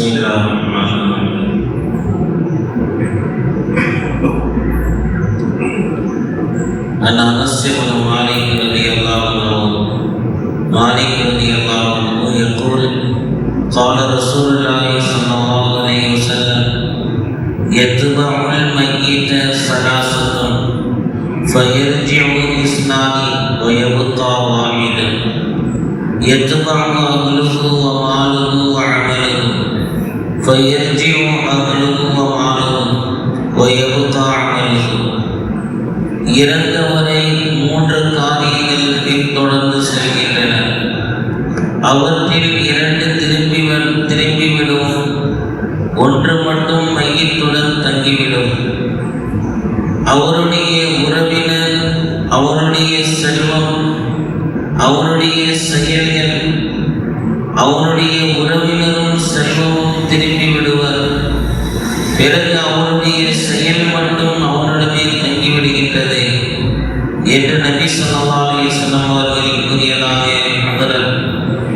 الله الرحمن الرحيم. عن انس بن مالك رضي الله عنه يقول قال رسول الله صلى الله عليه وسلم يتبع الميت ثلاثة فيرجع اثنان ويبقى واحد يتبع أهله وماله وعمله فيرجع أهله وماله ويبقى عمله. இறந்தவரை மூன்று காரியங்கள் பின்தொடர்ந்து செல்கின்றன. அவற்றில் இரண்டு திரும்பிவிடும், ஒன்று மட்டும் மையத்துடன் தங்கிவிடும். அவருடைய உறவினர், அவருடைய செல்வம், அவருடைய செயல்கள், அவருடைய உறவினரும் செல்வமும் திரும்பி விடுவர். பிறகு அவருடைய செயல் மட்டும் அவரிடமே தங்கிவிடுகின்றது என்று நபி ஸல்லல்லாஹு அலைஹி வஸல்லம் அவர்கள் கூறியதாக ஹதரத்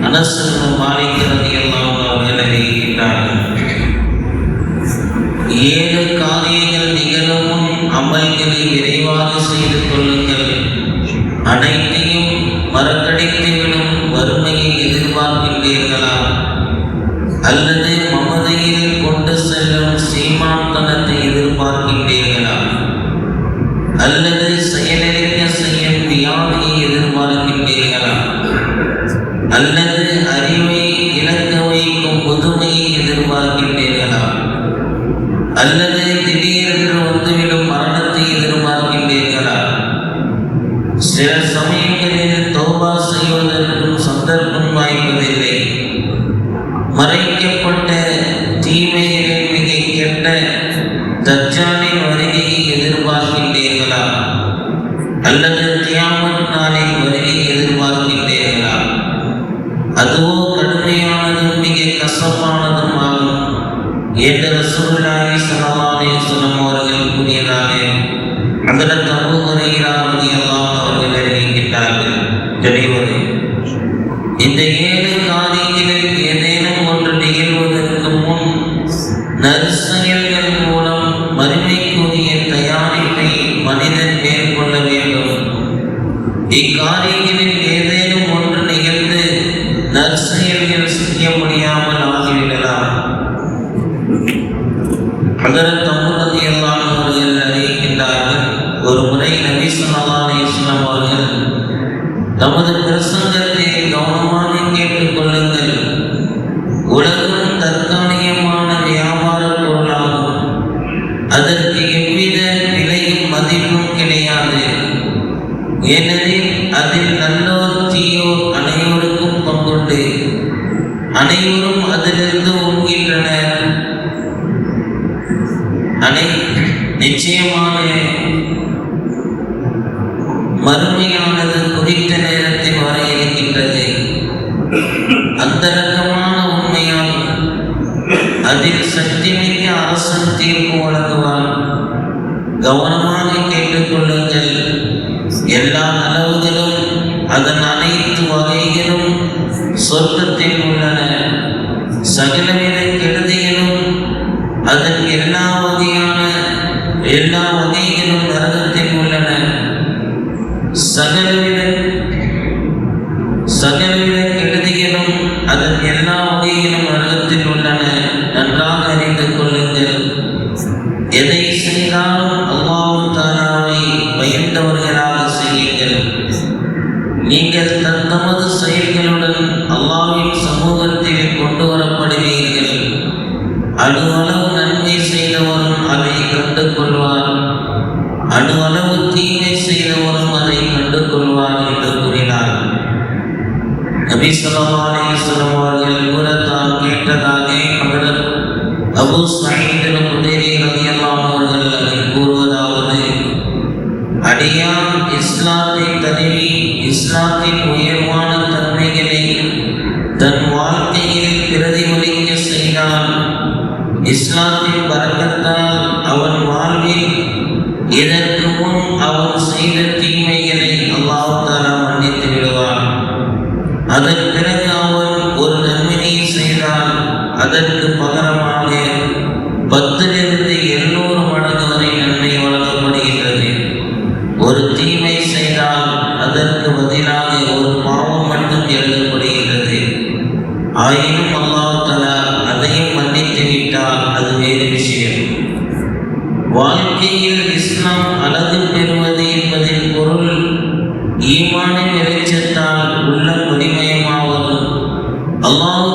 அனஸ் பின் மாலிக் ரலியல்லாஹு அன்ஹு அவர்கள் அறிவிக்கின்றார்கள். 7 காரியங்கள் நிகழும் அமல்களை விரைவாக செய்து கொள்ளுங்கள். அனைத்தையும் மறக்கடித்துவிடும் வறுமையை எதிர்பார்க்கின்றீர்களா? அல்லது மமதையில் கொண்டு செல்லும் சீமான்தனத்தை எதிர்பார்க்கின்றீர்களா? அல்லது செயலிழக்க செய்யும் வியாதியை எதிர்பார்க்கின்றீர்களா? அல்லது அறிவை இழக்க வைக்கும் முதுமையை எதிர்பார்க்கின்றீர்களா? அல்லது திடீரென்று வந்துவிடும் மரணத்தை எதிர்பார்க்கின்றீர்களா? சில சமயங்களில் தௌபா செய்வதற்கும் சந்தர்ப்பம் வாய்ப்பதில்லை. மறைக்கப்பட்ட தீமைகளில் மிக கெட்ட தஜ்ஜாலின் வருகையை எதிர்பார்க்கின்றீர்களா? அல்லது கியாமத் நாளின் வருகையை எதிர்பார்க்கின்றீர்களா? அதுவோ கடுமையானதும் மிக கசப்பானதும் ஆகும் என்று ரசூலுல்லாஹி ஸல்லல்லாஹு அலைஹி வஸல்லம் அவர்கள் கூறியதாக ஹதரத் அபூ ஹுரைரா ரலியல்லாஹு அவர்கள் அறிவிக்கின்றார்கள். தெளிவரே, இந்த 7 காரியங்களில் ஏதேனும் ஒன்று நிகழ்வதற்கு முன் நற்செயல்கள் மூலம் மறுமைக்குரிய தயாரிப்பை மனிதன் மேற்கொள்ள வேண்டும். இக்காரியங்களில் ஏதேனும் ஒன்று நிகழ்ந்து நற்செயல்கள் செய்ய முடியாமல் ஆகிவிடலாம். ஹதரத் அபூ ரலியல்லாஹு அவர்கள் அறிவிக்கின்றார்கள், ஒரு முறை நபி ஸல்லல்லாஹு அலைஹி வஸல்லம் அவர்கள் தமது பிரசங்கத்தை கவனமாக கேட்டுக் கொள்ளுங்கள். உலகம் தற்காலிகமான வியாபார பொருளாகும். அதற்கு எவ்வித விலையும் மதிப்பும் கிடையாது. ஏனெனில் அதில் நல்லோர் தீயோர் அனைவருக்கும் பங்குண்டு. அனைவரும் அதிலிருந்து உண்கின்றனர். நிச்சயமாக மறுமையானது குறித்த நேரத்தில் வர இருக்கின்றது. அந்த ரகமான உண்மையால் அதில் சக்தி மிக்க அரசன் தீர்ப்பு வழங்குவான். கவனமாக கேட்டுக்கொள்ளுங்கள். எல்லா நலவுகளும் அதன் அனைத்து வகைகளும் சொர்க்கத்தில் உள்ளன. சகலவித கெடுதிகளும் அதன் எல்லா வகைகளும் நரகத்தில் உள்ளன. சகலவித கெடுதிகளும் அதன் எல்லா வகைகளும் நரகத்தில் உள்ளன. நன்றாக அறிந்து கொள்ளுங்கள். எதை செய்தாலும் அல்லாஹ் தஆலாவை பயந்தவர்களாக செய்யுங்கள். நீங்கள் தமது செயல்களுடன் அல்லாஹ்வின் சமூகத்தில் கொண்டு வரப்படுவீர்கள். அணுவளவு நன்மை செய்தவரும் அதை கண்டு கொள்வார், அணுவளவு தீமை செய்தவரும் அதை கண்டு கொள்வார் என்று கூறினார். நபி ஸல்லல்லாஹு அலைஹி வஸல்லம் அவர்கள் கூட தான் கேட்டதாக ஹதரத் அபூ ஸஈத் அல்-குத்ரி ரலியல்லாஹு அவர்கள் கூறுவதாவது, அடியான் இஸ்லாத்தை தழுவி இஸ்லாத்தின் உயர்வான தன்மைகளை தன் வாழ்க்கையில் பிரதிபலிக்க செய்தால் இஸ்லாத்தின் பரக்கத்தால் அவன் வாழ்வில் இதற்கு முன் அவன் செய்த தீமைகளை அல்லாஹ் தஆலா மன்னித்து விடுவான். அதன் பிறகு அவன் ஒரு நன்மையை செய்தால் அதற்கு பகரமாக 10 700 மடங்கு வரை நன்மை வழங்கப்படுகின்றது. ஒரு தீமை செய்தால் அதற்கு பதிலாக ஒரு பாவம் மட்டும் எழுதப்படுகின்றது. ஆயினும் அல்லாஹ் தஆலா அதையும் மன்னித்து விட்டால் அது வேறு விஷயம். வாழ்க்கையில் இஸ்லாம் அழகு பெறுவது என்பதின் பொருள் ஈமானின் வெளிச்சத்தால் உள்ளம் வலிமயமாவது, அல்லாஹ்